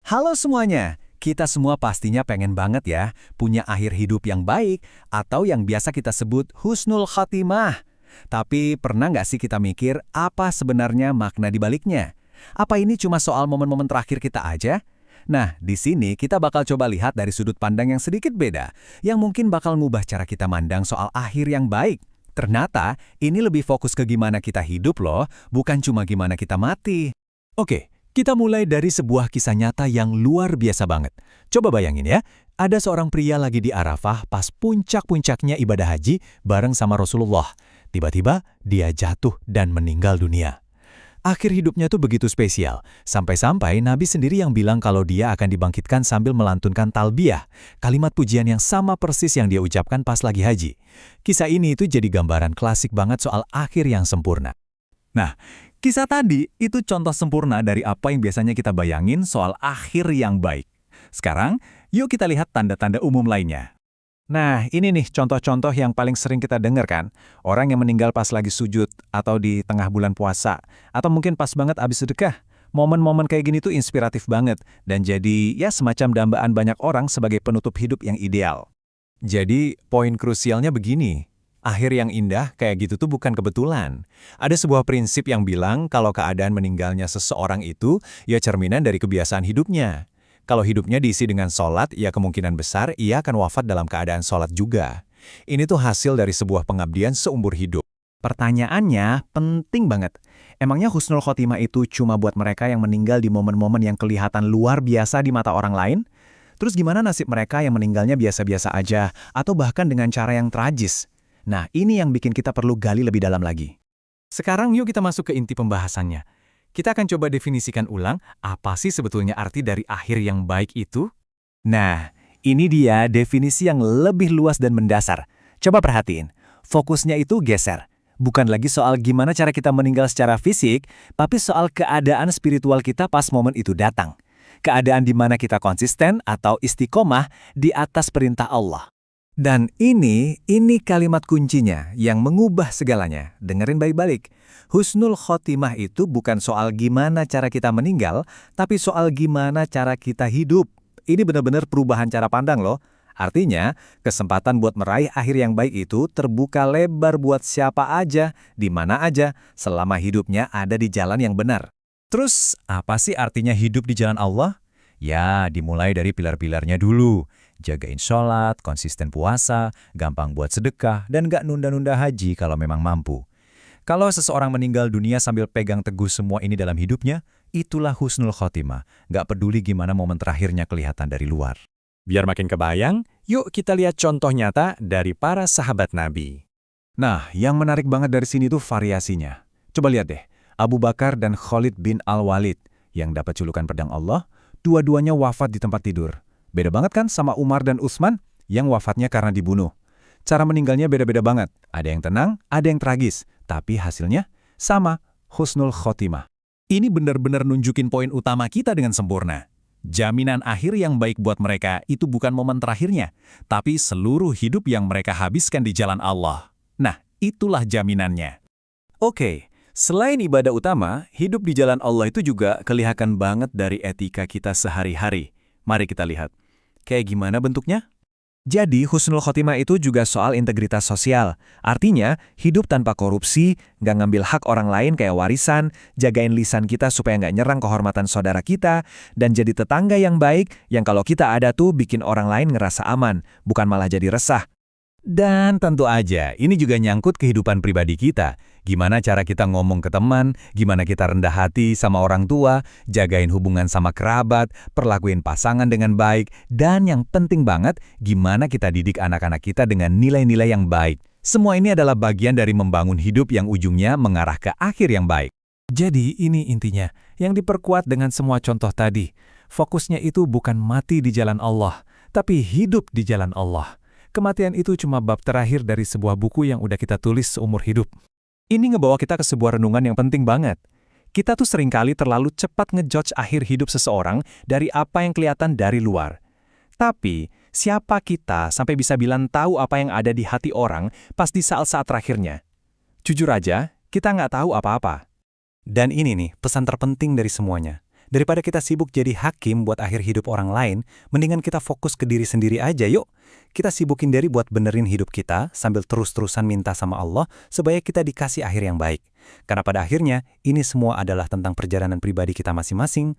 Halo semuanya, kita semua pastinya pengen banget ya punya akhir hidup yang baik atau yang biasa kita sebut husnul khotimah. Tapi pernah nggak sih kita mikir apa sebenarnya makna di baliknya? Apa ini cuma soal momen-momen terakhir kita aja? Nah, di sini kita bakal coba lihat dari sudut pandang yang sedikit beda, yang mungkin bakal ngubah cara kita mandang soal akhir yang baik. Ternyata, ini lebih fokus ke gimana kita hidup loh, bukan cuma gimana kita mati. Oke, kita mulai dari sebuah kisah nyata yang luar biasa banget. Coba bayangin ya, ada seorang pria lagi di Arafah pas puncak-puncaknya ibadah haji bareng sama Rasulullah. Tiba-tiba, dia jatuh dan meninggal dunia. Akhir hidupnya tuh begitu spesial, sampai-sampai Nabi sendiri yang bilang kalau dia akan dibangkitkan sambil melantunkan talbiyah, kalimat pujian yang sama persis yang dia ucapkan pas lagi haji. Kisah ini itu jadi gambaran klasik banget soal akhir yang sempurna. Nah, kisah tadi itu contoh sempurna dari apa yang biasanya kita bayangin soal akhir yang baik. Sekarang, yuk kita lihat tanda-tanda umum lainnya. Nah, ini nih contoh-contoh yang paling sering kita dengar kan. Orang yang meninggal pas lagi sujud, atau di tengah bulan puasa, atau mungkin pas banget abis sedekah. Momen-momen kayak gini tuh inspiratif banget, dan jadi ya semacam dambaan banyak orang sebagai penutup hidup yang ideal. Jadi, poin krusialnya begini. Akhir yang indah kayak gitu tuh bukan kebetulan. Ada sebuah prinsip yang bilang kalau keadaan meninggalnya seseorang itu ya cerminan dari kebiasaan hidupnya. Kalau hidupnya diisi dengan sholat, ya kemungkinan besar ia akan wafat dalam keadaan sholat juga. Ini tuh hasil dari sebuah pengabdian seumur hidup. Pertanyaannya penting banget. Emangnya husnul khotimah itu cuma buat mereka yang meninggal di momen-momen yang kelihatan luar biasa di mata orang lain? Terus gimana nasib mereka yang meninggalnya biasa-biasa aja, atau bahkan dengan cara yang tragis? Nah, ini yang bikin kita perlu gali lebih dalam lagi. Sekarang yuk kita masuk ke inti pembahasannya. Kita akan coba definisikan ulang apa sih sebetulnya arti dari akhir yang baik itu? Nah, ini dia definisi yang lebih luas dan mendasar. Coba perhatiin, fokusnya itu geser. Bukan lagi soal gimana cara kita meninggal secara fisik, tapi soal keadaan spiritual kita pas momen itu datang. Keadaan di mana kita konsisten atau istiqomah di atas perintah Allah. Dan ini kalimat kuncinya yang mengubah segalanya. Dengerin baik-baik. Husnul khotimah itu bukan soal gimana cara kita meninggal, tapi soal gimana cara kita hidup. Ini benar-benar perubahan cara pandang loh. Artinya, kesempatan buat meraih akhir yang baik itu terbuka lebar buat siapa aja, di mana aja, selama hidupnya ada di jalan yang benar. Terus, apa sih artinya hidup di jalan Allah? Ya, dimulai dari pilar-pilarnya dulu. Jagain sholat, konsisten puasa, gampang buat sedekah, dan gak nunda-nunda haji kalau memang mampu. Kalau seseorang meninggal dunia sambil pegang teguh semua ini dalam hidupnya, itulah husnul khotimah. Gak peduli gimana momen terakhirnya kelihatan dari luar. Biar makin kebayang, yuk kita lihat contoh nyata dari para sahabat Nabi. Nah, yang menarik banget dari sini tuh variasinya. Coba lihat deh, Abu Bakar dan Khalid bin Al-Walid yang dapat julukan pedang Allah, dua-duanya wafat di tempat tidur. Beda banget kan sama Umar dan Utsman yang wafatnya karena dibunuh. Cara meninggalnya beda-beda banget. Ada yang tenang, ada yang tragis. Tapi hasilnya sama, husnul khotimah. Ini benar-benar nunjukin poin utama kita dengan sempurna. Jaminan akhir yang baik buat mereka itu bukan momen terakhirnya, tapi seluruh hidup yang mereka habiskan di jalan Allah. Nah, itulah jaminannya. Oke, selain ibadah utama, hidup di jalan Allah itu juga kelihatan banget dari etika kita sehari-hari. Mari kita lihat. Kayak gimana bentuknya? Jadi, husnul khotimah itu juga soal integritas sosial. Artinya, hidup tanpa korupsi, nggak ngambil hak orang lain kayak warisan, jagain lisan kita supaya nggak nyerang kehormatan saudara kita, dan jadi tetangga yang baik, yang kalau kita ada tuh bikin orang lain ngerasa aman, bukan malah jadi resah. Dan tentu aja, ini juga nyangkut kehidupan pribadi kita. Gimana cara kita ngomong ke teman, gimana kita rendah hati sama orang tua, jagain hubungan sama kerabat, perlakuin pasangan dengan baik, dan yang penting banget, gimana kita didik anak-anak kita dengan nilai-nilai yang baik. Semua ini adalah bagian dari membangun hidup yang ujungnya mengarah ke akhir yang baik. Jadi ini intinya, yang diperkuat dengan semua contoh tadi. Fokusnya itu bukan mati di jalan Allah, tapi hidup di jalan Allah. Kematian itu cuma bab terakhir dari sebuah buku yang udah kita tulis seumur hidup. Ini ngebawa kita ke sebuah renungan yang penting banget. Kita tuh seringkali terlalu cepat ngejudge akhir hidup seseorang dari apa yang kelihatan dari luar. Tapi, siapa kita sampai bisa bilang tahu apa yang ada di hati orang pas di saat-saat terakhirnya? Jujur aja, kita nggak tahu apa-apa. Dan ini nih, pesan terpenting dari semuanya. Daripada kita sibuk jadi hakim buat akhir hidup orang lain, mendingan kita fokus ke diri sendiri aja yuk. Kita sibukin diri buat benerin hidup kita sambil terus-terusan minta sama Allah supaya kita dikasih akhir yang baik. Karena pada akhirnya, ini semua adalah tentang perjalanan pribadi kita masing-masing,